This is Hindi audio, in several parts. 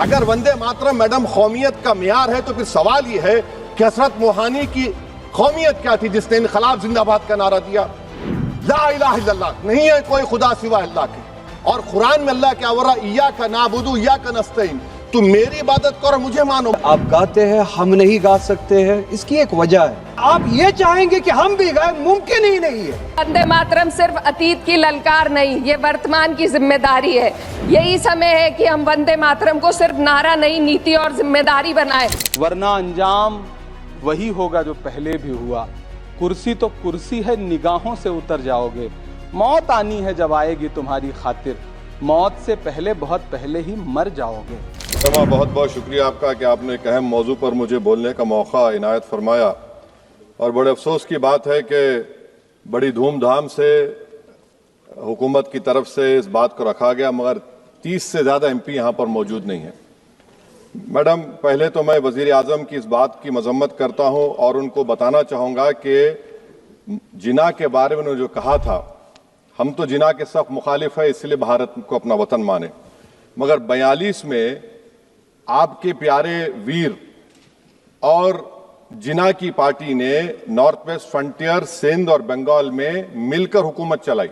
अगर वंदे मातरम मैडम कौमियत का मियार है तो फिर सवाल ये है कि हजरत मोहानी की कौमियत क्या थी जिसने इनकलाब जिंदाबाद का नारा दिया? ला इलाहा इल्लल्लाह, नहीं है कोई खुदा सिवा अल्लाह के। और कुरान में अल्लाह क्या बोला? इय्याका नाबुदु इय्याका नस्तईन, तुम मेरी इबादत करो मुझे मानो। आप गाते हैं, हम नहीं गा सकते हैं, इसकी एक वजह है। आप ये चाहेंगे कि हम भी गाएं, मुमकिन ही नहीं है। वंदे मातरम सिर्फ अतीत की ललकार नहीं, ये वर्तमान की जिम्मेदारी है। यही समय है कि हम वंदे मातरम को सिर्फ नारा नहीं, नीति और जिम्मेदारी बनाएं। वरना अंजाम वही होगा जो पहले भी हुआ। कुर्सी तो कुर्सी है, निगाहों से उतर जाओगे। मौत आनी है जब आएगी तुम्हारी खातिर, मौत से पहले बहुत पहले ही मर जाओगे। बहुत बहुत शुक्रिया आपका कि आपने एक अहम मौजू पर मुझे बोलने का मौका इनायत फरमाया। और बड़े अफसोस की बात है कि बड़ी धूमधाम से हुकूमत की तरफ से इस बात को रखा गया, मगर 30 से ज़्यादा MP यहाँ पर मौजूद नहीं है। मैडम, पहले तो मैं वज़ीर आज़म की इस बात की मजम्मत करता हूँ और उनको बताना चाहूँगा कि जिना के बारे में उन्होंने जो कहा था, हम तो जिना के सख्त मुखालिफ है, इसलिए भारत को अपना वतन माने। मगर 42 में आपके प्यारे वीर और जिना की पार्टी ने नॉर्थ वेस्ट फ्रंटियर, सिंध और बंगाल में मिलकर हुकूमत चलाई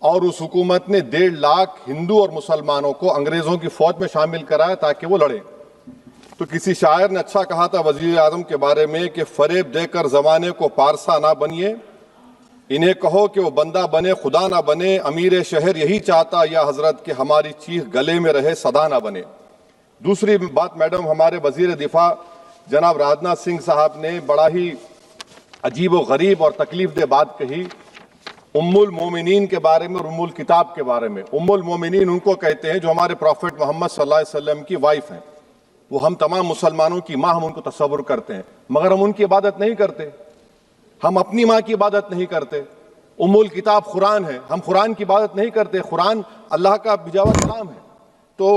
और उस हुकूमत ने 1.5 लाख हिंदू और मुसलमानों को अंग्रेजों की फौज में शामिल कराया ताकि वो लड़े। तो किसी शायर ने अच्छा कहा था वजीर आजम के बारे में कि फरेब देकर जमाने को पारसा ना बनिए, इन्हें कहो कि वो बंदा बने खुदा ना बने, अमीर शहर यही चाहता या हजरत कि हमारी चीख गले में रहे सदा ना बने। दूसरी बात मैडम, हमारे वजीर दिफा जनाब राजनाथ सिंह साहब ने बड़ा ही अजीब व गरीब और तकलीफ दे बात कही उम्मुल मोमिनीन के बारे में और उम्मुल किताब के बारे में। उम्मुल मोमिनीन उनको कहते हैं जो हमारे प्रॉफिट मोहम्मद सल्लल्लाहु अलैहि वसल्लम की वाइफ हैं। वो हम तमाम मुसलमानों की माँ, हम उनको तस्वुर करते हैं, मगर हम उनकी इबादत नहीं करते। हम अपनी माँ की इबादत नहीं करते। उम्मुल किताब कुरान है, हम कुरान की इबादत नहीं करते। कुरान अल्लाह का बिजावा कलाम है। तो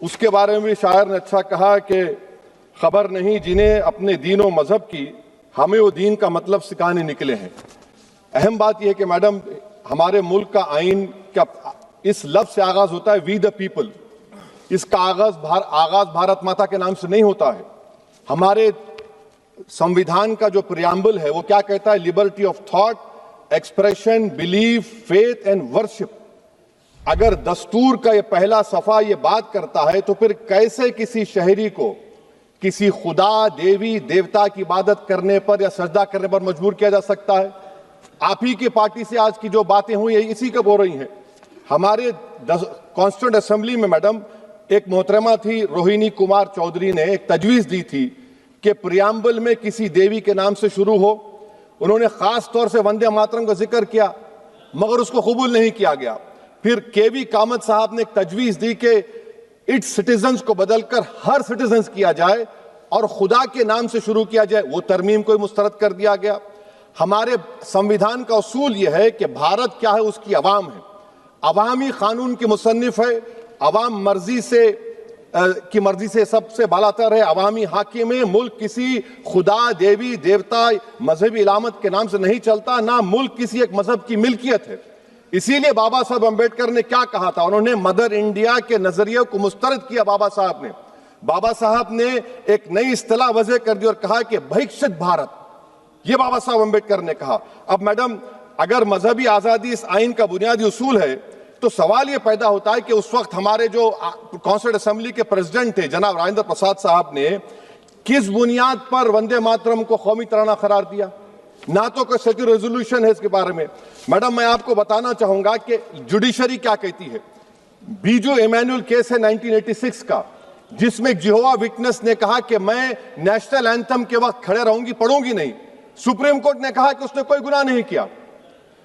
उसके बारे में भी शायर ने अच्छा कहा कि खबर नहीं जिन्हें अपने दीन और मजहब की, हमें वो दीन का मतलब सिखाने निकले हैं। अहम बात यह है कि मैडम, हमारे मुल्क का आइन का इस लफ्ज से आगाज होता है वी द पीपल। इसका आगाज भारत माता के नाम से नहीं होता है। हमारे संविधान का जो प्रियम्बल है वो क्या कहता है? Liberty of thought, expression, belief, faith and worship. अगर दस्तूर का ये पहला सफा ये बात करता है तो फिर कैसे किसी शहरी को किसी खुदा, देवी, देवता की इबादत करने पर या सजदा करने पर मजबूर किया जा सकता है? आप ही की पार्टी से आज की जो बातें हुई है इसी कब हो रही हैं। हमारे कॉन्स्टिट्यूंट असेंबली में मैडम एक मोहतरमा थी रोहिणी कुमार चौधरी ने एक तजवीज दी थी कि प्रियम्बल में किसी देवी के नाम से शुरू हो। उन्होंने खास तौर से वंदे मातरम का जिक्र किया, मगर उसको कबूल नहीं किया गया। फिर KV कामत साहब ने एक तजवीज दी कि इट्स सिटीजन्स को बदलकर हर सिटीजन्स किया जाए और खुदा के नाम से शुरू किया जाए, वो तरमीम को मुस्तरद कर दिया गया। हमारे संविधान का उसूल यह है कि भारत क्या है, उसकी अवाम है, अवामी कानून की मुसन्निफ है, अवाम की मर्जी से सबसे बालातर है, अवामी हाकिम है। मुल्क किसी खुदा, देवी, देवता, मजहबी इलामत के नाम से नहीं चलता, ना मुल्क किसी एक मजहब की मिल्कियत है। इसीलिए बाबा साहब अम्बेडकर ने क्या कहा था? उन्होंने मदर इंडिया के नजरिए को मुस्तरद किया। बाबा साहब ने एक नई इस्तिलाह वजह कर दी और कहा कि भैक्षित भारत, ये बाबा साहब अम्बेडकर ने कहा। अब मैडम, अगर मजहबी आजादी इस आइन का बुनियादी उसूल है तो सवाल यह पैदा होता है कि उस वक्त हमारे जो कॉन्स्टिट्यूंट असेंबली के प्रेसिडेंट थे जनाब राजेंद्र प्रसाद साहब ने किस बुनियाद पर वंदे मातरम को कौमी तराना करार दिया? ना तो कोई सेक्युलर रेजोल्यूशन है इसके बारे में। मैडम, मैं आपको बताना चाहूंगा कि जुडिशरी क्या कहती है। बीजू इमैनुअल केस है 1986 का, जिसमें जिहोवा विटनेस ने कहा कि मैं नेशनल एंथम के वक्त खड़े रहूंगी, पढ़ूंगी नहीं। सुप्रीम कोर्ट ने कहा कि उसने कोई गुनाह नहीं किया।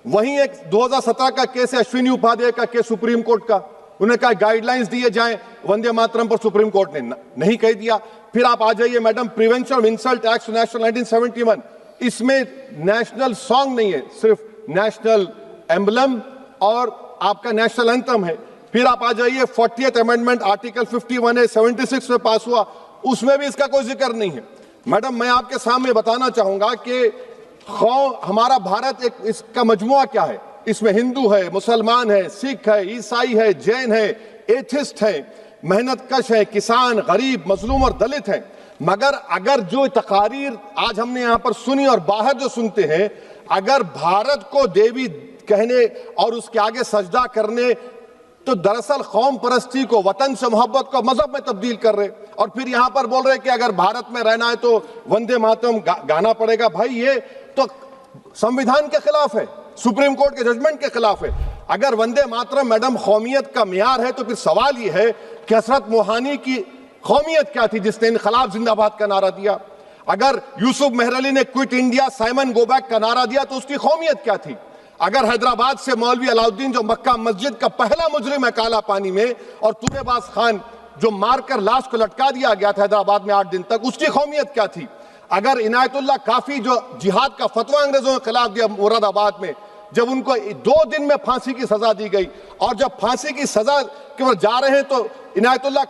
वहीं एक 2017 का केस है अश्विनी उपाध्याय का केस सुप्रीम कोर्ट का, उन्होंने कहा गाइडलाइंस दिए जाएं वंदे मातरम पर, सुप्रीम कोर्ट ने नहीं कह दिया। फिर आप आ जाइए madam, prevention of insult act national 1971, इसमें नेशनल सॉन्ग नहीं है, सिर्फ नेशनल एम्बलम और आपका नेशनल एंथम है। फिर आप आ जाइए 40th अमेंडमेंट आर्टिकल 51 है, 76 में पास हुआ, उसमें भी इसका कोई जिक्र नहीं है। मैडम, मैं आपके सामने बताना चाहूंगा कि हमारा भारत एक इसका मजमुआ क्या है। इसमें हिंदू है, मुसलमान है, सिख है, ईसाई है, जैन है, एथिस्ट है। मेहनत कश हैं, किसान, गरीब, मजलूम और दलित हैं। मगर अगर जो तकारीर आज हमने यहां पर सुनी और बाहर जो सुनते हैं, अगर भारत को देवी कहने और उसके आगे सजदा करने, तो दरअसल कौम परस्ती को, वतन से मोहब्बत को मजहब में तब्दील कर रहे, और फिर यहां पर बोल रहे कि अगर भारत में रहना है तो वंदे मातरम गाना पड़ेगा। भाई ये तो संविधान के खिलाफ है, सुप्रीम कोर्ट के जजमेंट के खिलाफ है। अगर वंदे मातरम मैडम कौमियत का मियार है, तो फिर सवाल यह है कि हजरत मोहानी की कौमियत क्या थी जिसने इनकलाब जिंदाबाद का नारा दिया? अगर यूसुफ मेहरली ने quit India Simon go back का नारा दिया तो उसकी कौमियत क्या थी? अगर हैदराबाद से मौलवी अलाउद्दीन जो मक्का मस्जिद का पहला मुजरिम है काला पानी में, और तूरेबाज खान जो मारकर लाश को लटका दिया गया था हैदराबाद में 8 दिन तक, उसकी कौमियत क्या थी? अगर इनायतुल्लाह काफी जो जिहाद का फतवा अंग्रेजों के खिलाफ दिया मुरादाबाद में, जब उनको 2 दिन में फांसी की सजा दी गई, और जब फांसी की सजा के वो जा रहे हैं तो इनायतुल्लाह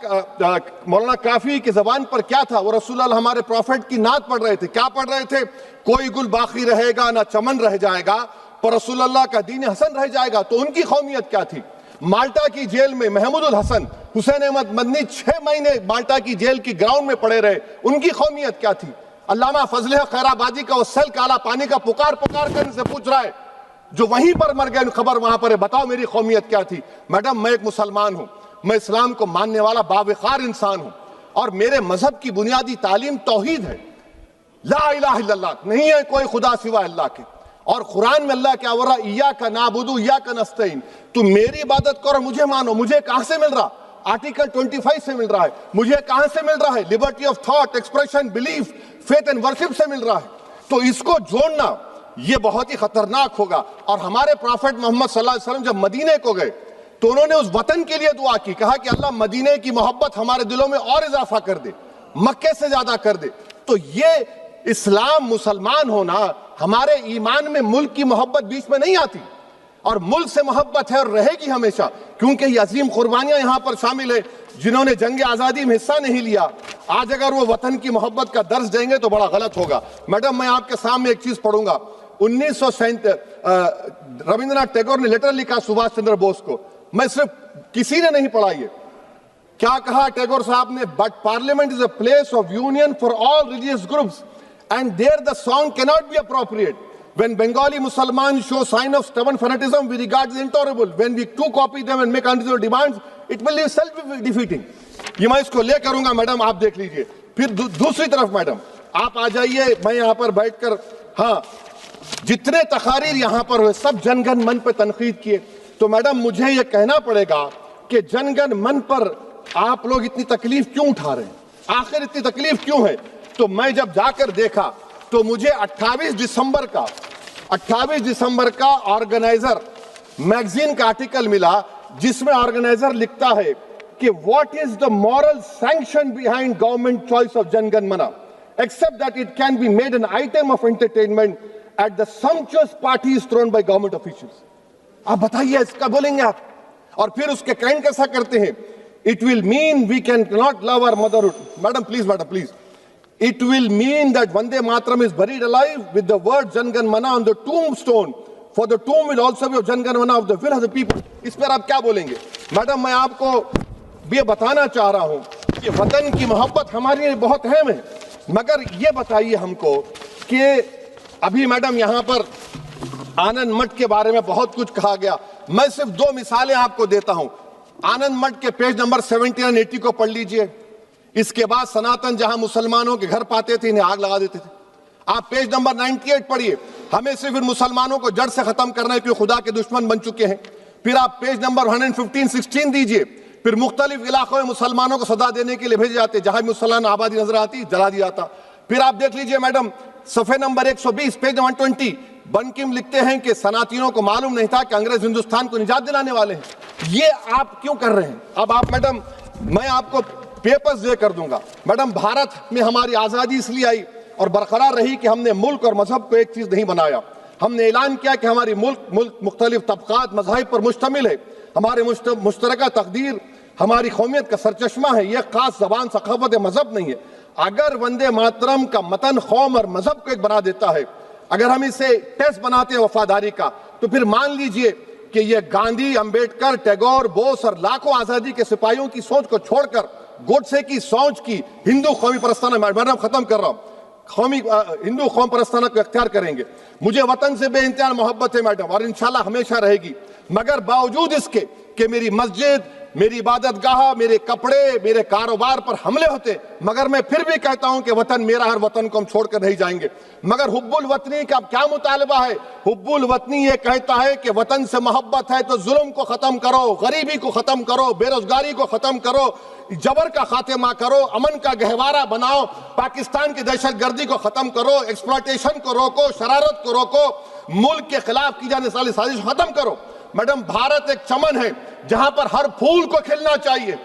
मौलाना काफी की जबान पर क्या था? वो रसूलुल्लाह हमारे प्रॉफिट की नात पढ़ रहे थे। क्या पढ़ रहे थे? कोई गुल बाकी रहेगा ना चमन रह जाएगा, पर रसूलुल्लाह का दीन हसन रह जाएगा। तो उनकी कौमियत क्या थी? माल्टा की जेल में महमूदुल हसन, हुसैन अहमद मदनी 6 महीने माल्टा की जेल की ग्राउंड में पड़े रहे, उनकी कौमियत क्या थी? अल्लामा फजल खैराबादी का वो सेल काला पानी का पुकार कर से पूछ रहा है, जो वहीं पर मर गए, खबर वहां पर है, बताओ मेरी कौमियत क्या थी? मैडम मैं एक मुसलमान हूं, मैं इस्लाम को मानने वाला बावकार इंसान हूं, और मेरे मजहब की बुनियादी तालीम तौहीद है, ला इलाहा इल्लल्लाह, नहीं है कोई खुदा सिवा अल्लाह के। और कुरान में अल्लाह क्या बोल रहा? इय्याका नाबुदु इय्याका नस्तईन, तुम मेरी इबादत करो, मुझे मानो। मुझे कहां से मिल रहा? आर्टिकल 25 से मिल रहा है। मुझे कहां से मिल रहा है? Liberty of thought, expression, belief, faith and worship से मिल रहा है। तो इसको जोड़ना ये बहुत ही खतरनाक होगा। और हमारे प्रॉफेट मोहम्मद सल्लल्लाहु अलैहि वसल्लम जब मदीने को गए तो उन्होंने उस वतन के लिए दुआ की, कहा कि अल्लाह मदीने की मोहब्बत हमारे दिलों में और इजाफा कर दे, मक्के से ज्यादा कर दे। तो ये इस्लाम, मुसलमान होना, हमारे ईमान में मुल्क की मोहब्बत बीच में नहीं आती, और मुल्क से मोहब्बत है और रहेगी हमेशा, क्योंकि ये अजीम कुर्बानियां यहां पर शामिल है जिन्होंने जंग आजादी में हिस्सा नहीं लिया। आज अगर वो वतन की मोहब्बत का दर्ज देंगे तो बड़ा गलत होगा। मैडम मैं आपके सामने एक चीज पढ़ूंगा। 1937 रविंद्रनाथ टैगोर ने लेटर लिखा सुभाष चंद्र बोस को, मैं सिर्फ किसी ने नहीं पढ़ा ये। क्या कहा टैगोर साहब ने? But parliament is a place of union for all religious groups and there the song cannot be appropriate. When Bengali Muslims show sign of stubborn fanatism, we regard it intolerable. When we too copy them and make unreasonable demands, it will be self-defeating. ये मैं इसको ले करूंगा मैडम, आप देख लीजिए। फिर दूसरी तरफ मैडम आप आ जाइए, मैं यहाँ पर बैठकर, हाँ जितने तकारीर यहाँ पर हुए सब जनगण मन पर तनकीद किए, तो मैडम मुझे ये कहना पड़ेगा कि जनगण मन पर आप लोग इतनी तकलीफ क्यों उठा रहे हैं? आखिर इतनी तकलीफ क्यों है? तो मैं जब जाकर देखा तो मुझे 28 दिसंबर का ऑर्गेनाइजर मैगजीन का आर्टिकल मिला, जिसमें ऑर्गेनाइजर लिखता है कि what is the moral sanction behind government choice of Jana Gana Mana, except that it can be made an item of entertainment at the sumptuous parties thrown by government officials. आप बताइए इसका बोलेंगे आप? और फिर उसके काइंड कैसा करते हैं? It will mean we can not love our motherhood. Madam please, it will mean that Vande Mataram is buried alive with the word Jan Gan Mana on the tombstone, for the tomb will also be of Jan Gan Mana of the will of the people. इस पर आप क्या बोलेंगे? मैडम मैं आपको ये बताना चाह रहा हूं कि वतन की मोहब्बत हमारे लिए बहुत अहम है, मगर ये बताइए हमको कि अभी मैडम यहाँ पर आनंद मठ के बारे में बहुत कुछ कहा गया। मैं सिर्फ 2 मिसालें आपको देता हूं। आनंद मठ के पेज नंबर 70 और 80 को पढ़ लीजिए। इसके बाद सनातन जहां मुसलमानों के घर पाते थे इन्हें आग लगा देते थे। आप पेज नंबर 98 पढ़िए, हमें सिर्फ इन मुसलमानों को जड़ से खत्म करना है क्योंकि खुदा के दुश्मन बन चुके हैं। फिर आप पेज नंबर 115-16 दीजिए, फिर मुख्तलिफ इलाकों में मुसलमानों को सदा देने के लिए भेजे जाते, जहां भी मुसलमान आबादी नजर आती जला दिया जाता। फिर आप देख लीजिए मैडम सफे नंबर 120 पेज 120, बंकिम लिखते हैं कि सनातियों को मालूम नहीं था कि अंग्रेज हिंदुस्तान को निजात दिलाने वाले हैं। ये आप क्यों कर रहे हैं? अब आप मैडम मैं आपको पेपर्स दे कर दूंगा। मैडम भारत में हमारी आजादी इसलिए आई और बरकरार रही कि हमने मुल्क और मजहब को एक चीज नहीं बनाया। हमने ऐलान किया कि हमारी मुल्क मुख्तलिफ तबकात मज़ाहिब पर मुश्तमिल है, हमारे मुश्तरका तकदीर हमारी कौमियत का सरचश्मा है, यह खास जबान सकाफत मजहब नहीं है। अगर वंदे मातरम का मतन कौम और मजहब को एक बना देता है, अगर हम इसे टेस्ट बनाते हैं वफादारी का, तो फिर मान लीजिए कि ये गांधी, अंबेडकर, टैगोर, बोस और लाखों आजादी के सिपाहियों की सोच को छोड़कर गोडसे की सोच की हिंदू कौमी परस्ताना, मैडम खत्म कर रहा हूं, हिंदू कौम परस्ताना को इख्तियार करेंगे। मुझे वतन से बेइंतहा मोहब्बत है मैडम, और इंशाल्लाह हमेशा रहेगी, मगर बावजूद इसके कि मेरी मस्जिद, मेरी इबादत गाह, मेरे कपड़े, मेरे कारोबार पर हमले होते, मगर मैं फिर भी कहता हूं कि वतन मेरा, हर वतन को हम छोड़कर नहीं जाएंगे। मगर हुब्बुल वतनी का क्या मुतालबा है? हुब्बुल वतनी ये कहता है कि वतन से मोहब्बत है तो जुल्म को खत्म करो, गरीबी को खत्म करो, बेरोजगारी को खत्म करो, जबर का खात्मा करो, अमन का गहवारा बनाओ, पाकिस्तान की दहशतगर्दी को खत्म करो, एक्सप्लॉयटेशन को रोको, शरारत को रोको, मुल्क के खिलाफ की जाने वाली साजिश खत्म करो। मैडम, भारत एक चमन है जहां पर हर फूल को खिलना चाहिए,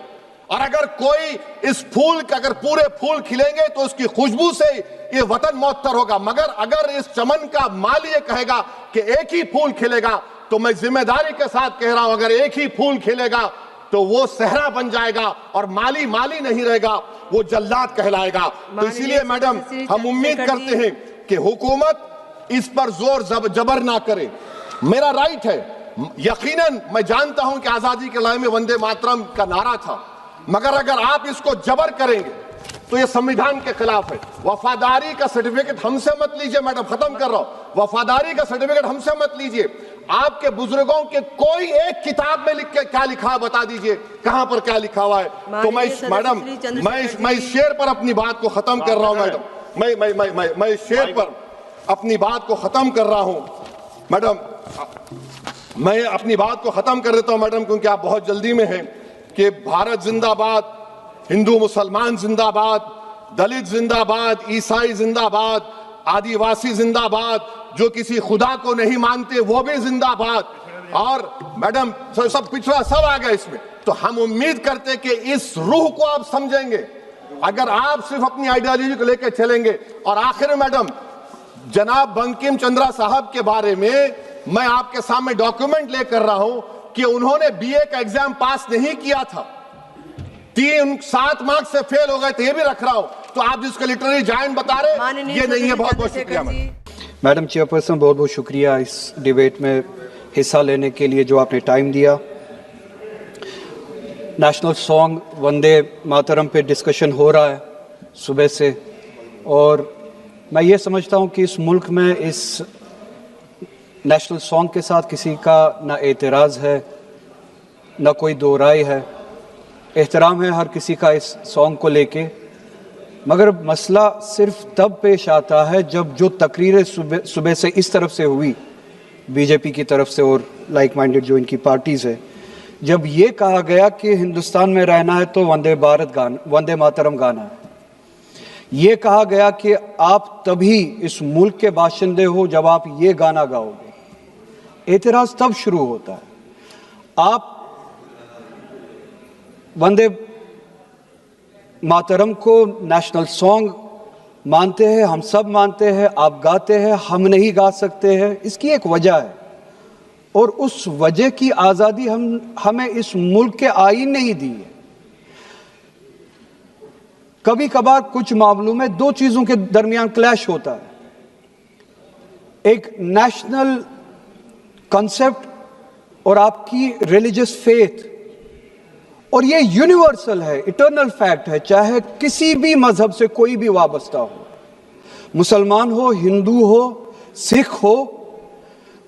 और अगर कोई इस फूल के अगर पूरे फूल खिलेंगे तो उसकी खुशबू से ये वतन मौतर होगा, मगर अगर इस चमन का माली ये कहेगा कि एक ही फूल खिलेगा, तो मैं जिम्मेदारी के साथ कह रहा हूं, अगर एक ही फूल खिलेगा तो वो सहरा बन जाएगा और माली माली नहीं रहेगा, वो जल्लाद कहलाएगा। तो इसलिए मैडम, हम उम्मीद करते हैं कि हुकूमत इस पर जोर जबर ना करे। मेरा राइट है, यकीनन मैं जानता हूं कि आजादी के लड़ाई में वंदे मातरम का नारा था, मगर अगर आप इसको जबर करेंगे तो ये संविधान के खिलाफ है। वफादारी का सर्टिफिकेट हमसे मत लीजिए मैडम, खत्म कर रहा हूं, वफादारी का सर्टिफिकेट हमसे मत लीजिए। आपके बुजुर्गों के कोई एक किताब में लिख के क्या लिखा बता दीजिए, कहां पर क्या लिखा हुआ है। तो मैं मैडम, मैं इस शेर पर अपनी बात को खत्म कर रहा हूं मैडम, मैं इस शेर पर अपनी बात को खत्म कर रहा हूं मैडम, मैं अपनी बात को खत्म कर देता हूं मैडम, क्योंकि आप बहुत जल्दी में हैं। कि भारत जिंदाबाद, हिंदू मुसलमान जिंदाबाद, दलित जिंदाबाद, ईसाई जिंदाबाद, आदिवासी जिंदाबाद, जो किसी खुदा को नहीं मानते वो भी जिंदाबाद, और मैडम सब पिछड़ा सब आ गया इसमें। तो हम उम्मीद करते कि इस रूह को आप समझेंगे, अगर आप सिर्फ अपनी आइडियोलॉजी को लेकर चलेंगे। और आखिर में मैडम, जनाब बंकिम चंद्रा साहब के बारे में मैं आपके सामने डॉक्यूमेंट लेकर रहा हूं कि उन्होंने बीए का एग्जाम पास नहीं किया था, 7 मार्क्स से फेल हो गए थे, ये भी रख रहा हूं। तो आप जिसको लिटरेरी जायंट बता रहे, ये नहीं है। बहुत बहुत शुक्रिया मैडम चेयरपर्सन, बहुत बहुत शुक्रिया इस डिबेट में हिस्सा लेने के लिए जो आपने टाइम दिया। नेशनल सॉन्ग वंदे मातरम पे डिस्कशन हो रहा है सुबह से, और मैं ये समझता हूँ कि इस मुल्क में इस नेशनल सॉन्ग के साथ किसी का ना एतराज़ है, ना कोई दो राय है, एहतराम है हर किसी का इस सॉन्ग को लेके। मगर मसला सिर्फ तब पेश आता है जब जो तकरीरें सुबह से इस तरफ से हुई, बीजेपी की तरफ से और लाइक माइंडेड जो इनकी पार्टीज़ है, जब ये कहा गया कि हिंदुस्तान में रहना है तो वंदे मातरम गाना है। ये कहा गया कि आप तभी इस मुल्क के बाशिंदे हो जब आप ये गाना गाओगे। एतराज़ तब शुरू होता है। आप वंदे मातरम को नेशनल सॉन्ग मानते हैं, हम सब मानते हैं, आप गाते हैं, हम नहीं गा सकते हैं। इसकी एक वजह है, और उस वजह की आज़ादी हमें इस मुल्क के आईन ने ही दी है। कभी कभार कुछ मामलों में दो चीज़ों के दरमियान क्लैश होता है, एक नेशनल कॉन्सेप्ट और आपकी रिलीजियस फेथ, और ये यूनिवर्सल है, इटर्नल फैक्ट है, चाहे किसी भी मजहब से कोई भी वाबस्ता हो, मुसलमान हो, हिंदू हो, सिख हो,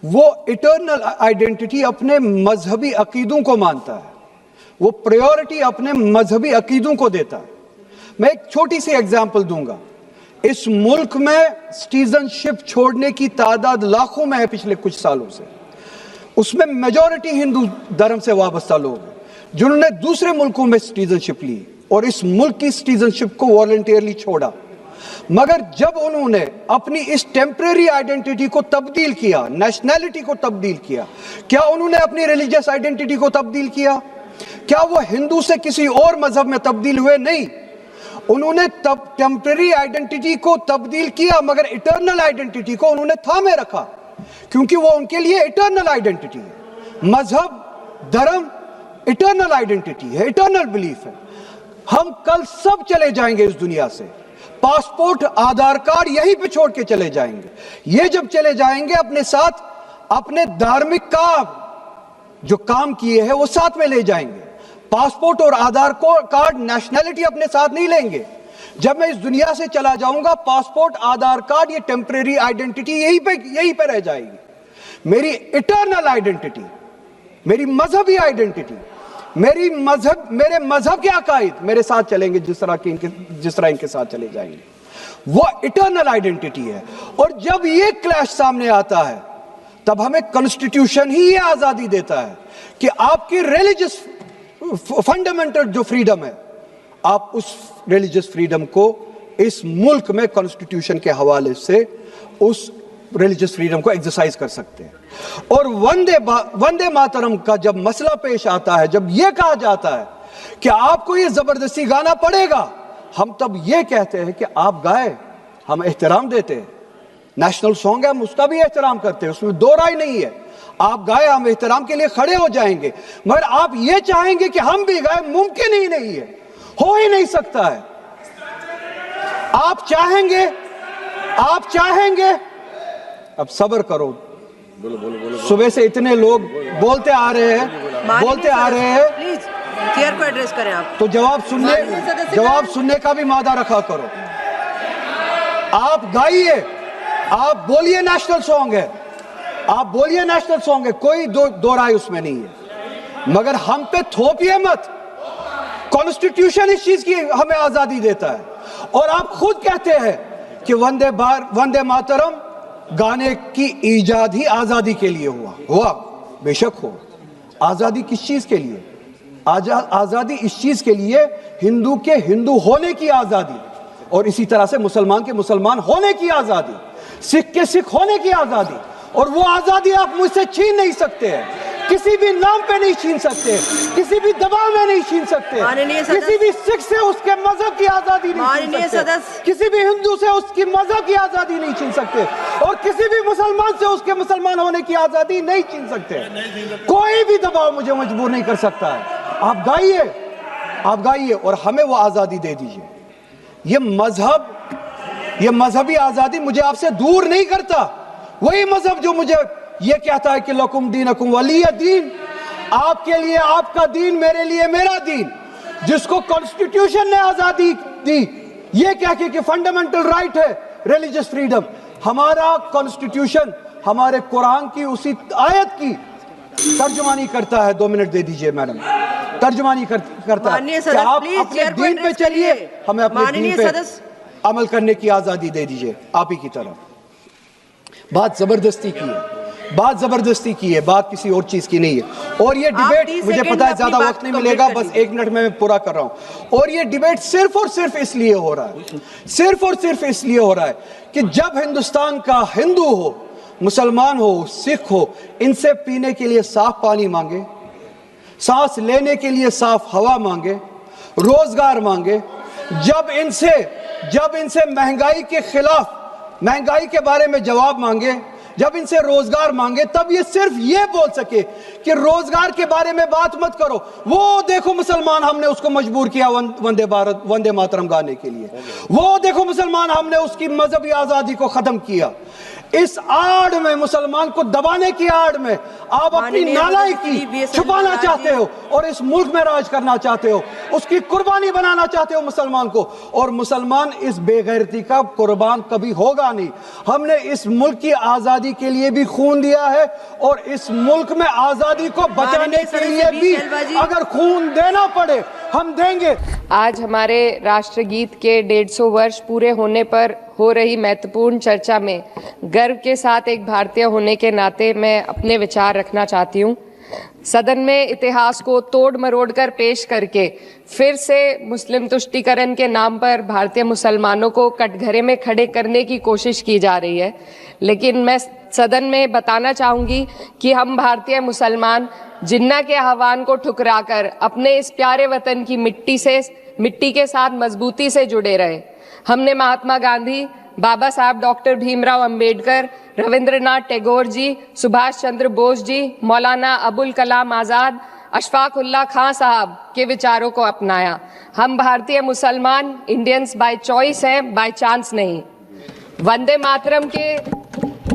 वो इटर्नल आइडेंटिटी अपने मजहबी अकीदों को मानता है, वो प्रायोरिटी अपने मजहबी अकीदों को देता है। मैं एक छोटी सी एग्जांपल दूंगा। इस मुल्क में सिटीजनशिप छोड़ने की तादाद लाखों में है पिछले कुछ सालों से, उसमें मेजॉरिटी हिंदू धर्म से वाबस्ता लोग हैं जिन्होंने दूसरे मुल्कों में सिटीजनशिप ली और इस मुल्क की सिटीजनशिप को वॉलंटियरली छोड़ा। मगर जब उन्होंने अपनी इस टेम्परेरी आइडेंटिटी को तब्दील किया, नेशनैलिटी को तब्दील किया, क्या उन्होंने अपनी रिलीजियस आइडेंटिटी को तब्दील किया? क्या वो हिंदू से किसी और मजहब में तब्दील हुए? नहीं, उन्होंने टेम्परेरी आइडेंटिटी को तब्दील किया, मगर इटर्नल आइडेंटिटी को उन्होंने थामे रखा, क्योंकि वो उनके लिए इटर्नल आइडेंटिटी है। मजहब, धर्म इटर्नल आइडेंटिटी है, इटर्नल बिलीफ है। हम कल सब चले जाएंगे इस दुनिया से, पासपोर्ट, आधार कार्ड यहीं पे छोड़ के चले जाएंगे। ये जब चले जाएंगे अपने साथ अपने धार्मिक काम, जो काम किए हैं वो साथ में ले जाएंगे। पासपोर्ट और आधार कार्ड नेशनैलिटी अपने साथ नहीं लेंगे। जब मैं इस दुनिया से चला जाऊंगा, पासपोर्ट, आधार कार्ड, ये टेम्परेरी आइडेंटिटी यहीं पे रह जाएगी। मेरी इटर्नल आइडेंटिटी, मेरी मजहबी आइडेंटिटी, मेरे मजहब के अकायद मेरे साथ चलेंगे जिस तरह इनके साथ चले जाएंगे। वो इटर्नल आइडेंटिटी है। और जब ये क्लैश सामने आता है तब हमें कॉन्स्टिट्यूशन ही ये आजादी देता है कि आपकी रिलीजियस फंडामेंटल जो फ्रीडम है, आप उस रिलीजियस फ्रीडम को इस मुल्क में कॉन्स्टिट्यूशन के हवाले से उस रिलीजियस फ्रीडम को एक्सरसाइज कर सकते हैं। और वंदे मातरम का जब मसला पेश आता है, जब यह कहा जाता है कि आपको यह जबरदस्ती गाना पड़ेगा, हम तब यह कहते हैं कि आप गाए, हम एहतराम देते हैं। नेशनल सॉन्ग है, हम उसका भी एहतराम करते हैं, उसमें दो राय नहीं है। आप गाए, हम एहतराम के लिए खड़े हो जाएंगे। मगर आप ये चाहेंगे कि हम भी गाए, मुमकिन ही नहीं है, हो ही नहीं सकता है। आप चाहेंगे, अब सब्र करो। सुबह से इतने लोग बोलते आ रहे हैं। प्लीज चेयर को एड्रेस करें आप। तो जवाब सुनने का भी मादा रखा करो। आप गाइए, आप बोलिए नेशनल सॉन्ग है, आप बोलिए नेशनल सॉन्ग है, कोई दो राय उसमें नहीं है। मगर हम पे थोपिए मत। कॉन्स्टिट्यूशन इस चीज की हमें आजादी देता है। और आप खुद कहते हैं कि वंदे मातरम गाने की ईजाद ही आजादी के लिए हुआ। बेशक हो। आजादी किस चीज के लिए? आजादी इस चीज के लिए, हिंदू के हिंदू होने की आजादी, और इसी तरह से मुसलमान के मुसलमान होने की आजादी, सिख के सिख होने की आजादी। और वो आजादी आप मुझसे छीन नहीं सकते हैं, किसी भी नाम पे नहीं छीन सकते, किसी भी दबाव में नहीं छीन सकते। किसी भी सिख से उसके मजहब की आजादी नहीं छीन सकते, किसी भी हिंदू से उसकी मजहब की आजादी नहीं छीन सकते, और किसी भी मुसलमान से उसके मुसलमान होने की आजादी नहीं छीन सकते। कोई भी दबाव मुझे मजबूर नहीं कर सकता है। आप गाइए और हमें वो आजादी दे दीजिए। ये मजहबी आजादी मुझे आपसे दूर नहीं करता। वही मजहब जो मुझे ये कहता है कि लकुम दीनकुम वलिय दीन, आपके लिए आपका दीन, मेरे लिए मेरा दीन, जिसको कॉन्स्टिट्यूशन ने आजादी दी, ये कह के कि फंडामेंटल राइट है रिलीजियस फ्रीडम। हमारा कॉन्स्टिट्यूशन हमारे कुरान की उसी आयत की तर्जुमानी करता है। 2 मिनट दे दीजिए मैडम। तर्जुमानी करता है कि आप अपने दीन पे चलिए, हमें अपने दीन पे अमल करने की आजादी दे दीजिए। आप ही की तरफ बात जबरदस्ती की है, बात किसी और चीज की नहीं है। और ये डिबेट, मुझे पता है ज्यादा वक्त नहीं मिलेगा, बस 1 मिनट में मैं पूरा कर रहा हूं। और ये डिबेट सिर्फ और सिर्फ इसलिए हो रहा है कि जब हिंदुस्तान का हिंदू हो, मुसलमान हो, सिख हो, इनसे पीने के लिए साफ पानी मांगे, सांस लेने के लिए साफ हवा मांगे, रोजगार मांगे, जब इनसे महंगाई के खिलाफ, महंगाई के बारे में जवाब मांगे, जब इनसे रोजगार मांगे, तब ये सिर्फ ये बोल सके कि रोजगार के बारे में बात मत करो। वो देखो मुसलमान, हमने उसको मजबूर किया वंदे मातरम गाने के लिए। वो देखो मुसलमान, हमने उसकी मजहबी आजादी को खत्म किया। इस आड़ में, मुसलमान को दबाने की आड़ में आप अपनी नालायकी छुपाना चाहते हो और इस मुल्क में राज करना चाहते हो, उसकी कुर्बानी बनाना चाहते हो मुसलमान को। और मुसलमान इस बेगैरती का कुर्बान कभी होगा नहीं। हमने इस मुल्क की आजादी के लिए भी खून दिया है, और इस मुल्क में आजादी को बचाने के लिए भी अगर खून देना पड़े हम देंगे। आज हमारे राष्ट्रगीत के 150 वर्ष पूरे होने पर हो रही महत्वपूर्ण चर्चा में गर्व के साथ एक भारतीय होने के नाते मैं अपने विचार रखना चाहती हूँ। सदन में इतिहास को तोड़ मरोड़ कर पेश करके फिर से मुस्लिम तुष्टीकरण के नाम पर भारतीय मुसलमानों को कटघरे में खड़े करने की कोशिश की जा रही है। लेकिन मैं सदन में बताना चाहूँगी कि हम भारतीय मुसलमान जिन्ना के आह्वान को ठुकराकर अपने इस प्यारे वतन की मिट्टी के साथ मजबूती से जुड़े रहे। हमने महात्मा गांधी, बाबा साहब डॉक्टर भीमराव अंबेडकर, रविंद्रनाथ टैगोर जी, सुभाष चंद्र बोस जी, मौलाना अबुल कलाम आज़ाद, अशफाक उल्लाह खां साहब के विचारों को अपनाया। हम भारतीय मुसलमान इंडियंस बाय चॉइस हैं, बाय चांस नहीं। वंदे मातरम के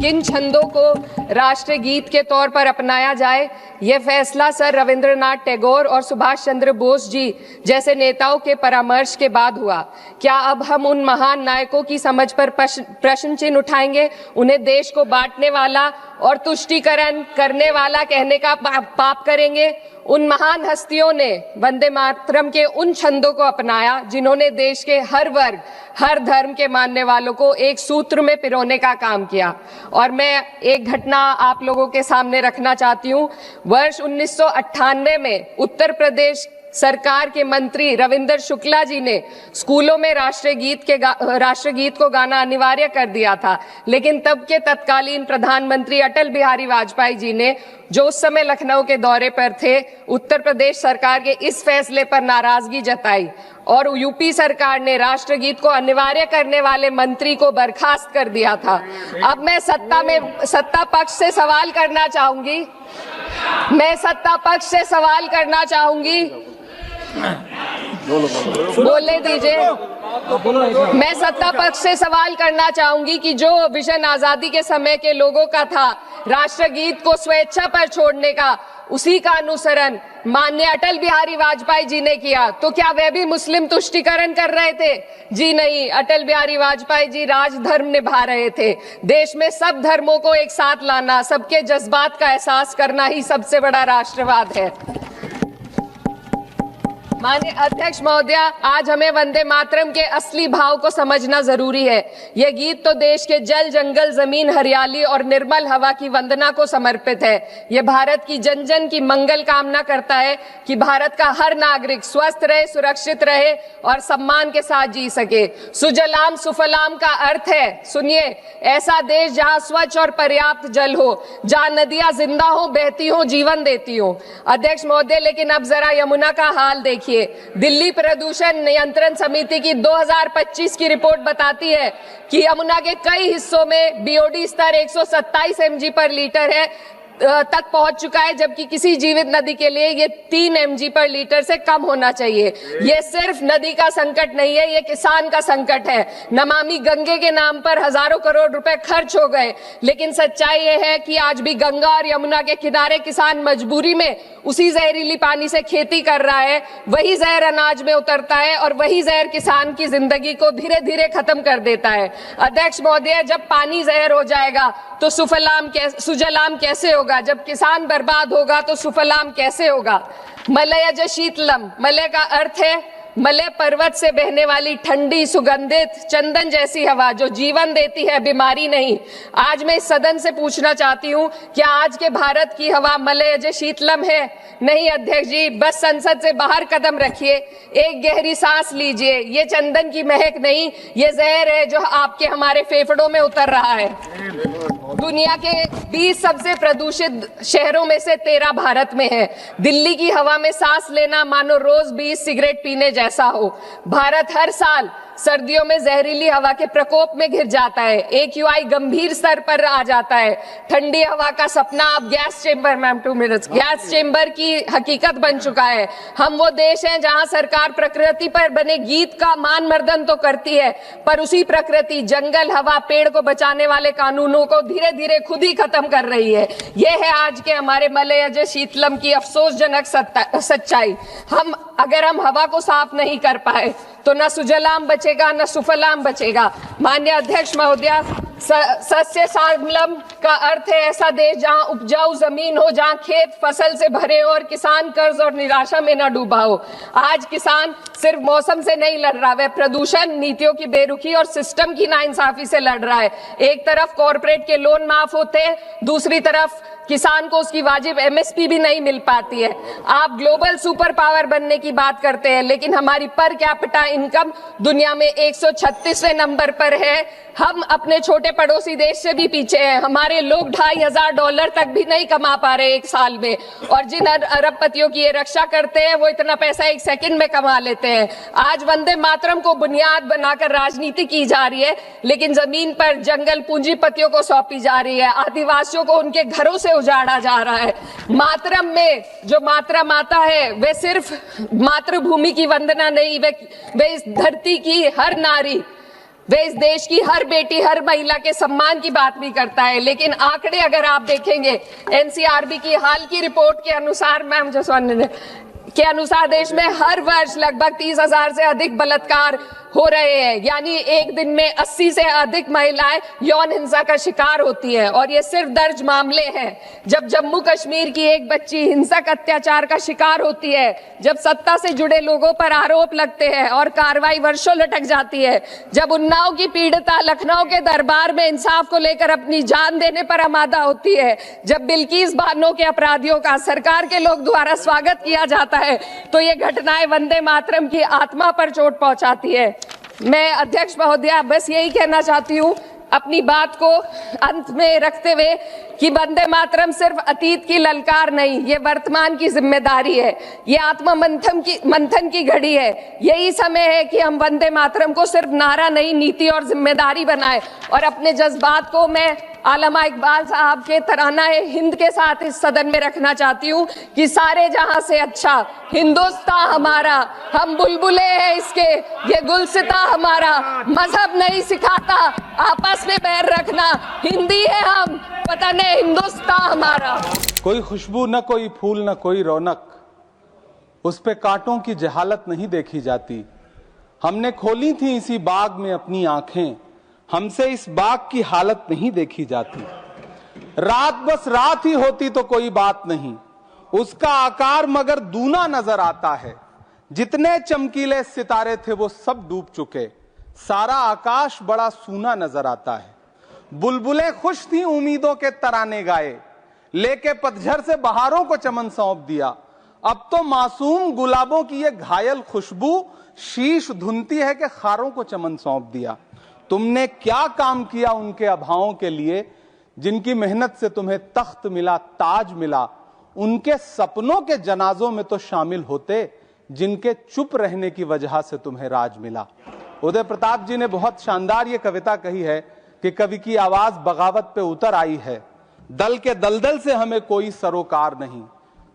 किन छंदों को राष्ट्रगीत के तौर पर अपनाया जाए, यह फैसला सर रविंद्रनाथ टैगोर और सुभाष चंद्र बोस जी जैसे नेताओं के परामर्श के बाद हुआ। क्या अब हम उन महान नायकों की समझ पर प्रश्न चिन्ह उठाएंगे, उन्हें देश को बांटने वाला और तुष्टीकरण करने वाला कहने का पाप करेंगे? उन महान हस्तियों ने वंदे मातरम के उन छंदों को अपनाया जिन्होंने देश के हर वर्ग, हर धर्म के मानने वालों को एक सूत्र में पिरोने का काम किया। और मैं एक घटना आप लोगों के सामने रखना चाहती हूँ। वर्ष 1998 में उत्तर प्रदेश सरकार के मंत्री रविंदर शुक्ला जी ने स्कूलों में राष्ट्रगीत को गाना अनिवार्य कर दिया था, लेकिन तब के तत्कालीन प्रधानमंत्री अटल बिहारी वाजपेयी जी ने, जो उस समय लखनऊ के दौरे पर थे, उत्तर प्रदेश सरकार के इस फैसले पर नाराजगी जताई और यूपी सरकार ने राष्ट्रगीत को अनिवार्य करने वाले मंत्री को बर्खास्त कर दिया था। अब मैं सत्ता पक्ष से सवाल करना चाहूंगी, बोलने दीजिए। मैं सत्ता पक्ष से सवाल करना चाहूंगी कि जो विजन आजादी के समय के लोगों का था राष्ट्रगीत को स्वेच्छा पर छोड़ने का, उसी का अनुसरण माननीय अटल बिहारी वाजपेयी जी ने किया, तो क्या वे भी मुस्लिम तुष्टीकरण कर रहे थे? जी नहीं, अटल बिहारी वाजपेयी जी राजधर्म निभा रहे थे। देश में सब धर्मों को एक साथ लाना, सबके जज्बात का एहसास करना ही सबसे बड़ा राष्ट्रवाद है। माननीय अध्यक्ष महोदय, आज हमें वंदे मातरम के असली भाव को समझना जरूरी है। यह गीत तो देश के जल, जंगल, जमीन, हरियाली और निर्मल हवा की वंदना को समर्पित है। यह भारत की जन जन की मंगल कामना करता है कि भारत का हर नागरिक स्वस्थ रहे, सुरक्षित रहे और सम्मान के साथ जी सके। सुजलाम सुफलाम का अर्थ है, सुनिए, ऐसा देश जहां स्वच्छ और पर्याप्त जल हो, जहां नदियां जिंदा हो, बहती हो, जीवन देती हो। अध्यक्ष महोदय, लेकिन अब जरा यमुना का हाल देखिए। दिल्ली प्रदूषण नियंत्रण समिति की 2025 की रिपोर्ट बताती है कि यमुना के कई हिस्सों में बीओडी स्तर 127 mg पर लीटर है तक पहुंच चुका है, जबकि किसी जीवित नदी के लिए ये 3 mg पर लीटर से कम होना चाहिए। ये सिर्फ नदी का संकट नहीं है, ये किसान का संकट है। नमामि गंगे के नाम पर हजारों करोड़ रुपए खर्च हो गए, लेकिन सच्चाई ये है कि आज भी गंगा और यमुना के किनारे किसान मजबूरी में उसी जहरीली पानी से खेती कर रहा है। वही जहर अनाज में उतरता है और वही जहर किसान की जिंदगी को धीरे धीरे खत्म कर देता है। अध्यक्ष महोदय, जब पानी जहर हो जाएगा तो सुजलाम कैसे होगा? जब किसान बर्बाद होगा तो सुफलाम कैसे होगा? मलयज शीतलम, मलय का अर्थ है मलय पर्वत से बहने वाली ठंडी, सुगंधित, चंदन जैसी हवा जो जीवन देती है, बीमारी नहीं। आज मैं इस सदन से पूछना चाहती हूँ, क्या आज के भारत की हवा मलयज शीतलम है? नहीं अध्यक्ष जी, बस संसद से बाहर कदम रखिए, एक गहरी सांस लीजिए। ये चंदन की महक नहीं, ये जहर है जो आपके हमारे फेफड़ों में उतर रहा है। दुनिया के 20 सबसे प्रदूषित शहरों में से 13 भारत में है। दिल्ली की हवा में सांस लेना मानो रोज 20 सिगरेट पीने जैसा हो। भारत हर साल सर्दियों में जहरीली हवा के प्रकोप में घिर जाता है। AQI गंभीर स्तर पर आ जाता है। ठंडी हवा का सपना अब gas chamber, ma'am 2 minutes, gas chamber की हकीकत बन चुका है। हम वो देश हैं जहां सरकार प्रकृति पर बने गीत का मान मर्दन तो करती है, पर उसी प्रकृति, जंगल, हवा, पेड़ को बचाने वाले कानूनों को धीरे धीरे खुद ही खत्म कर रही है। यह है आज के हमारे मलयज शीतलम की अफसोसजनक सच्चाई। अगर हम हवा को साफ नहीं कर पाए तो न सुजलाम बचेगा, न सुफलाम बचेगा। माननीय अध्यक्ष महोदय, सस्य श्यामलम का अर्थ है ऐसा देश जहां उपजाऊ जमीन हो, जहां खेत फसल से भरे हो और किसान कर्ज और निराशा में न डूबा हो। आज किसान सिर्फ मौसम से नहीं लड़ रहा, वह प्रदूषण, नीतियों की बेरुखी और सिस्टम की नाइंसाफी से लड़ रहा है। एक तरफ कॉर्पोरेट के लोन माफ होते हैं, दूसरी तरफ किसान को उसकी वाजिब MSP भी नहीं मिल पाती है। आप ग्लोबल सुपर पावर बनने की बात करते हैं, लेकिन हमारी पर कैपिटा इनकम दुनिया में 136वें नंबर पर है। हम अपने छोटे पड़ोसी देश से भी पीछे हैं। हमारे लोग $2,500 तक भी नहीं कमा पा रहे एक साल में, और जिन अरबपतियों की ये रक्षा करते हैं वो इतना पैसा एक सेकंड में कमा लेते हैं। आज वंदे मातरम को बुनियाद बनाकर राजनीति की जा रही है, लेकिन जमीन पर जंगल पूंजीपतियों को सौंपी जा रही है। आदिवासियों को उनके घरों से उजाड़ा जा रहा है। मातरम में जो मात्रा माता है वे सिर्फ मातृभूमि की वंदना नहीं, वे इस धरती की हर नारी, वे इस देश की हर बेटी, हर महिला के सम्मान की बात भी करता है। लेकिन आंकड़े अगर आप देखेंगे, एनसीआरबी की हाल की रिपोर्ट के अनुसार, मैम जसवंत के अनुसार देश में हर वर्ष लगभग 30,000 से अधिक बलात्कार हो रहे हैं। यानी एक दिन में 80 से अधिक महिलाएं यौन हिंसा का शिकार होती हैं। और ये सिर्फ दर्ज मामले हैं। जब जम्मू कश्मीर की एक बच्ची हिंसक अत्याचार का शिकार होती है, जब सत्ता से जुड़े लोगों पर आरोप लगते हैं और कार्रवाई वर्षों लटक जाती है, जब उन्नाव की पीड़िता लखनऊ के दरबार में इंसाफ को लेकर अपनी जान देने पर आमादा होती है, जब बिल्किस बानो के अपराधियों का सरकार के लोग द्वारा स्वागत किया जाता है, तो ये घटनाएं वंदे मातरम की आत्मा पर चोट पहुंचाती है। मैं अध्यक्ष महोदया बस यही कहना चाहती हूँ अपनी बात को अंत में रखते हुए कि वंदे मातरम सिर्फ अतीत की ललकार नहीं, ये वर्तमान की जिम्मेदारी है। ये आत्म मंथन की घड़ी है। यही समय है कि हम वंदे मातरम को सिर्फ नारा नहीं, नीति और जिम्मेदारी बनाएं। और अपने जज्बात को मैं आलमा इकबाल साहब के तराना हिंद के साथ इस सदन में रखना चाहती हूँ कि सारे जहां से अच्छा हिंदुस्तान हमारा, हम बुलबुले हैं इसके, ये गुलसिता हमारा, मजहब नहीं सिखाता आपस में बैर रखना, हिंदी है हम, पता नहीं हिंदुस्तान हमारा। कोई खुशबू न कोई फूल न कोई रौनक, उस पे कांटों की जहालत नहीं देखी जाती। हमने खोली थी इसी बाग में अपनी आंखें, हमसे इस बाग की हालत नहीं देखी जाती। रात बस रात ही होती तो कोई बात नहीं, उसका आकार मगर दूना नजर आता है। जितने चमकीले सितारे थे वो सब डूब चुके, सारा आकाश बड़ा सूना नजर आता है। बुलबुलें खुश थी उम्मीदों के तराने गाए, लेके पतझड़ से बहारों को चमन सौंप दिया। अब तो मासूम गुलाबों की ये घायल खुशबू शीश धुनती है कि खारों को चमन सौंप दिया। तुमने क्या काम किया उनके अभावों के लिए, जिनकी मेहनत से तुम्हें तख्त मिला, ताज मिला। उनके सपनों के जनाजों में तो शामिल होते, जिनके चुप रहने की वजह से तुम्हें राज मिला। उदय प्रताप जी ने बहुत शानदार ये कविता कही है कि कवि की आवाज बगावत पे उतर आई है, दल के दलदल से हमें कोई सरोकार नहीं।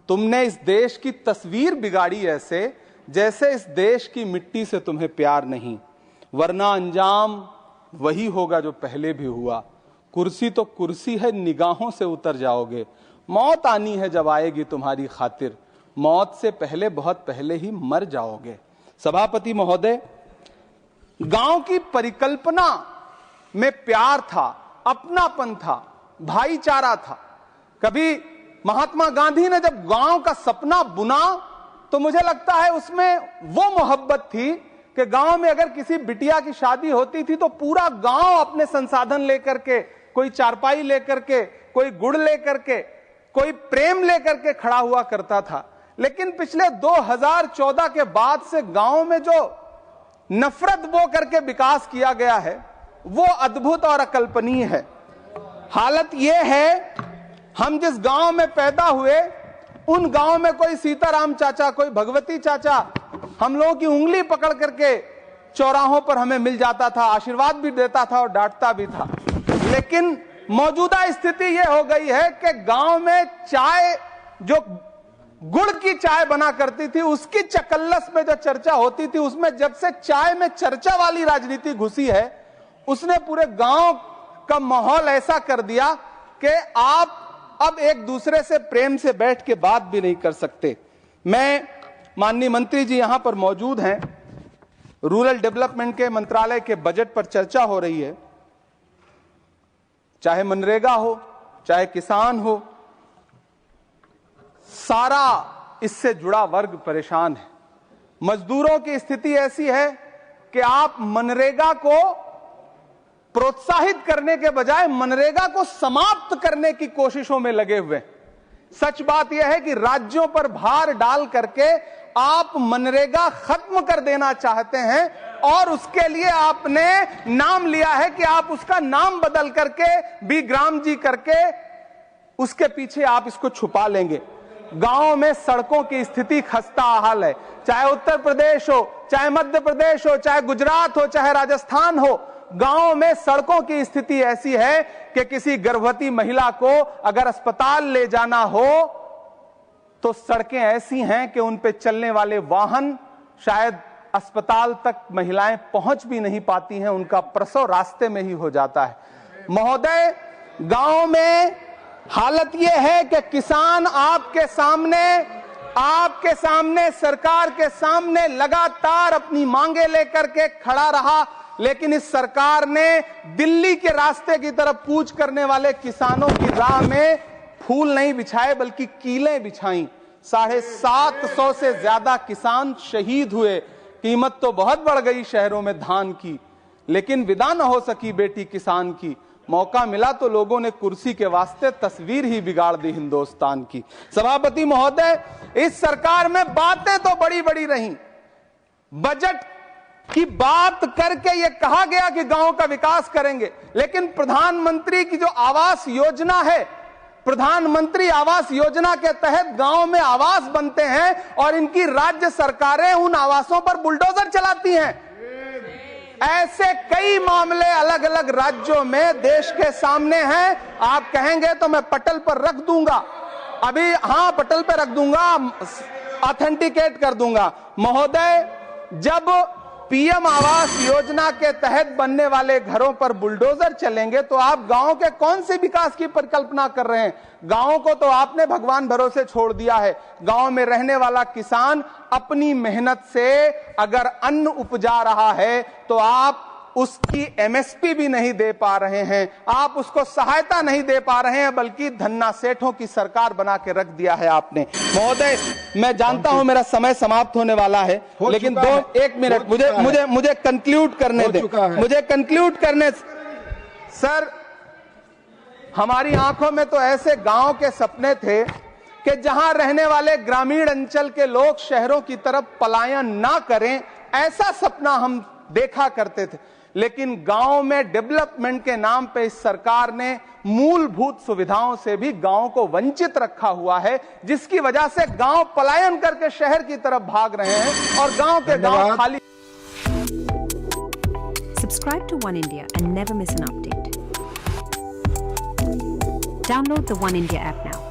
तुमने इस देश की तस्वीर बिगाड़ी ऐसे, जैसे इस देश की मिट्टी से तुम्हें प्यार नहीं। वरना अंजाम वही होगा जो पहले भी हुआ। कुर्सी तो कुर्सी है, निगाहों से उतर जाओगे। मौत आनी है जब आएगी तुम्हारी खातिर, मौत से पहले बहुत पहले ही मर जाओगे। सभापति महोदय, गांव की परिकल्पना में प्यार था, अपनापन था, भाईचारा था। कभी महात्मा गांधी ने जब गांव का सपना बुना तो मुझे लगता है उसमें वो मोहब्बत थी कि गांव में अगर किसी बिटिया की शादी होती थी तो पूरा गांव अपने संसाधन लेकर के, कोई चारपाई लेकर के, कोई गुड़ लेकर के, कोई प्रेम लेकर के खड़ा हुआ करता था। लेकिन पिछले 2014 के बाद से गांव में जो नफरत बो करके विकास किया गया है वो अद्भुत और अकल्पनीय है। हालत यह है, हम जिस गांव में पैदा हुए उन गांव में कोई सीताराम चाचा, कोई भगवती चाचा हम लोगों की उंगली पकड़ करके चौराहों पर हमें मिल जाता था, आशीर्वाद भी देता था और डांटता भी था। लेकिन मौजूदा स्थिति यह हो गई है कि गांव में चाय, जो गुड़ की चाय बना करती थी, उसकी चकल्लस में जो चर्चा होती थी, उसमें जब से चाय में चर्चा वाली राजनीति घुसी है, उसने पूरे गांव का माहौल ऐसा कर दिया कि आप अब एक दूसरे से प्रेम से बैठ के बात भी नहीं कर सकते। मैं, माननीय मंत्री जी यहां पर मौजूद हैं, रूरल डेवलपमेंट के मंत्रालय के बजट पर चर्चा हो रही है। चाहे मनरेगा हो, चाहे किसान हो, सारा इससे जुड़ा वर्ग परेशान है। मजदूरों की स्थिति ऐसी है कि आप मनरेगा को प्रोत्साहित करने के बजाय मनरेगा को समाप्त करने की कोशिशों में लगे हुए। सच बात यह है कि राज्यों पर भार डाल करके आप मनरेगा खत्म कर देना चाहते हैं और उसके लिए आपने नाम लिया है कि आप उसका नाम बदल करके बीग्राम जी करके उसके पीछे आप इसको छुपा लेंगे। गांव में सड़कों की स्थिति खस्ता हाल है, चाहे उत्तर प्रदेश हो, चाहे मध्य प्रदेश हो, चाहे गुजरात हो, चाहे राजस्थान हो। गांव में सड़कों की स्थिति ऐसी है कि किसी गर्भवती महिला को अगर अस्पताल ले जाना हो तो सड़कें ऐसी हैं कि उन पे चलने वाले वाहन शायद अस्पताल तक महिलाएं पहुंच भी नहीं पाती हैं, उनका प्रसव रास्ते में ही हो जाता है। महोदय, गांव में हालत यह है कि किसान आपके सामने सरकार के सामने लगातार अपनी मांगे लेकर के खड़ा रहा, लेकिन इस सरकार ने दिल्ली के रास्ते की तरफ कूच करने वाले किसानों की राह में फूल नहीं बिछाए बल्कि कीलें बिछाई। 750 से ज्यादा किसान शहीद हुए। कीमत तो बहुत बढ़ गई शहरों में धान की, लेकिन विदा न हो सकी बेटी किसान की। मौका मिला तो लोगों ने कुर्सी के वास्ते तस्वीर ही बिगाड़ दी हिंदुस्तान की। सभापति महोदय, इस सरकार में बातें तो बड़ी बड़ी रही। बजट की बात करके यह कहा गया कि गांव का विकास करेंगे, लेकिन प्रधानमंत्री की जो आवास योजना है, प्रधानमंत्री आवास योजना के तहत गांव में आवास बनते हैं और इनकी राज्य सरकारें उन आवासों पर बुलडोजर चलाती हैं। ऐसे कई मामले अलग अलग राज्यों में देश के सामने हैं। आप कहेंगे तो मैं पटल पर रख दूंगा, अभी हां पटल पर रख दूंगा, ऑथेंटिकेट कर दूंगा। महोदय, जब पीएम आवास योजना के तहत बनने वाले घरों पर बुलडोजर चलेंगे तो आप गांव के कौन से विकास की परिकल्पना कर रहे हैं? गांव को तो आपने भगवान भरोसे छोड़ दिया है। गांव में रहने वाला किसान अपनी मेहनत से अगर अन्न उपजा रहा है तो आप उसकी एमएसपी भी नहीं दे पा रहे हैं, आप उसको सहायता नहीं दे पा रहे हैं, बल्कि धन्ना सेठों की सरकार बना के रख दिया है आपने। महोदय, मैं जानता हूं मेरा समय समाप्त होने वाला है, लेकिन एक मिनट मुझे कंक्लूड करने दें, मुझे कंक्लूड करने। सर, हमारी आंखों में तो ऐसे गांव के सपने थे कि जहां रहने वाले ग्रामीण अंचल के लोग शहरों की तरफ पलायन ना करें, ऐसा सपना हम देखा करते थे। लेकिन गांव में डेवलपमेंट के नाम पे इस सरकार ने मूलभूत सुविधाओं से भी गांव को वंचित रखा हुआ है, जिसकी वजह से गांव पलायन करके शहर की तरफ भाग रहे हैं और गांव के गांव खाली। Subscribe to One India and never miss an update. Download the One India app now.